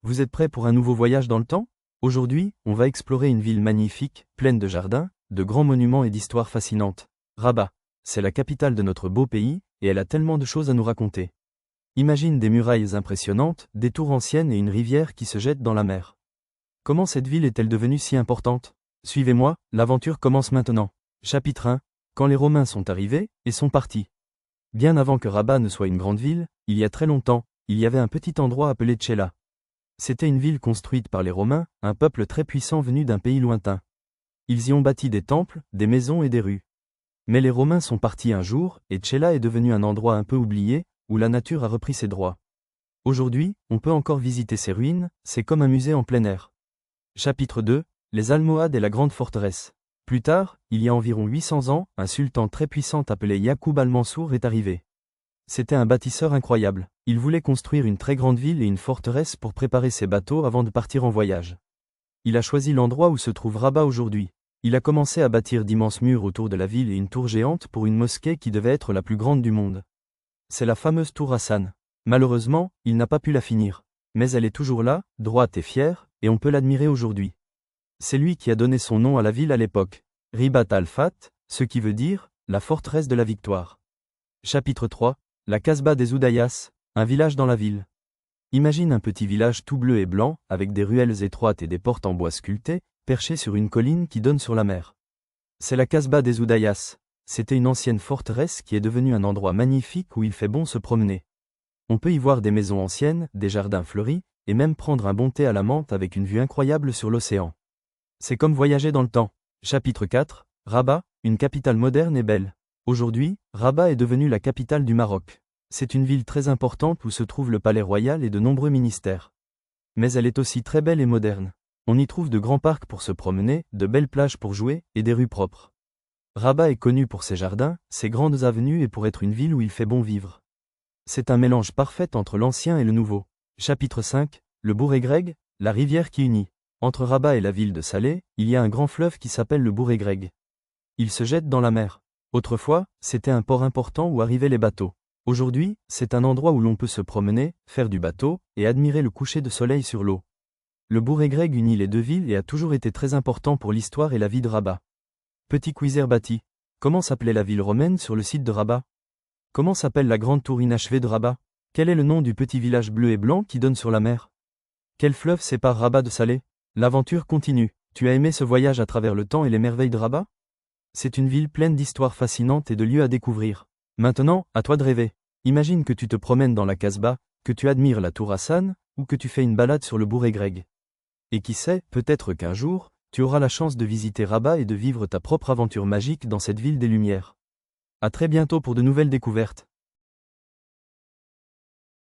Vous êtes prêts pour un nouveau voyage dans le temps? Aujourd'hui, on va explorer une ville magnifique, pleine de jardins, de grands monuments et d'histoires fascinantes. Rabat. C'est la capitale de notre beau pays, et elle a tellement de choses à nous raconter. Imagine des murailles impressionnantes, des tours anciennes et une rivière qui se jette dans la mer. Comment cette ville est-elle devenue si importante? Suivez-moi, l'aventure commence maintenant. Chapitre 1. Quand les Romains sont arrivés, et sont partis. Bien avant que Rabat ne soit une grande ville, il y a très longtemps, il y avait un petit endroit appelé Tchela. C'était une ville construite par les Romains, un peuple très puissant venu d'un pays lointain. Ils y ont bâti des temples, des maisons et des rues. Mais les Romains sont partis un jour, et Tchela est devenu un endroit un peu oublié, où la nature a repris ses droits. Aujourd'hui, on peut encore visiter ces ruines, c'est comme un musée en plein air. Chapitre 2. Les Almohades et la grande forteresse. Plus tard, il y a environ 800 ans, un sultan très puissant appelé Yacoub al-Mansour est arrivé. C'était un bâtisseur incroyable. Il voulait construire une très grande ville et une forteresse pour préparer ses bateaux avant de partir en voyage. Il a choisi l'endroit où se trouve Rabat aujourd'hui. Il a commencé à bâtir d'immenses murs autour de la ville et une tour géante pour une mosquée qui devait être la plus grande du monde. C'est la fameuse tour Hassan. Malheureusement, il n'a pas pu la finir. Mais elle est toujours là, droite et fière, et on peut l'admirer aujourd'hui. C'est lui qui a donné son nom à la ville à l'époque. Ribat al-Fat, ce qui veut dire « la forteresse de la victoire ». Chapitre 3. La Casbah des Oudayas, un village dans la ville. Imagine un petit village tout bleu et blanc, avec des ruelles étroites et des portes en bois sculptées, perché sur une colline qui donne sur la mer. C'est la Casbah des Oudayas. C'était une ancienne forteresse qui est devenue un endroit magnifique où il fait bon se promener. On peut y voir des maisons anciennes, des jardins fleuris, et même prendre un bon thé à la menthe avec une vue incroyable sur l'océan. C'est comme voyager dans le temps. Chapitre 4. Rabat, une capitale moderne et belle. Aujourd'hui, Rabat est devenue la capitale du Maroc. C'est une ville très importante où se trouve le palais royal et de nombreux ministères. Mais elle est aussi très belle et moderne. On y trouve de grands parcs pour se promener, de belles plages pour jouer, et des rues propres. Rabat est connu pour ses jardins, ses grandes avenues et pour être une ville où il fait bon vivre. C'est un mélange parfait entre l'ancien et le nouveau. Chapitre 5. Le Bouregreg, la rivière qui unit. Entre Rabat et la ville de Salé, il y a un grand fleuve qui s'appelle le Bouregreg. Il se jette dans la mer. Autrefois, c'était un port important où arrivaient les bateaux. Aujourd'hui, c'est un endroit où l'on peut se promener, faire du bateau, et admirer le coucher de soleil sur l'eau. Le Bouregreg unit les deux villes et a toujours été très important pour l'histoire et la vie de Rabat. Petit quiz Herbati. Comment s'appelait la ville romaine sur le site de Rabat? Comment s'appelle la grande tour inachevée de Rabat? Quel est le nom du petit village bleu et blanc qui donne sur la mer? Quel fleuve sépare Rabat de Salé? L'aventure continue. Tu as aimé ce voyage à travers le temps et les merveilles de Rabat? C'est une ville pleine d'histoires fascinantes et de lieux à découvrir. Maintenant, à toi de rêver. Imagine que tu te promènes dans la Casbah, que tu admires la tour Hassan, ou que tu fais une balade sur le Bouregreg. Et qui sait, peut-être qu'un jour, tu auras la chance de visiter Rabat et de vivre ta propre aventure magique dans cette ville des Lumières. À très bientôt pour de nouvelles découvertes.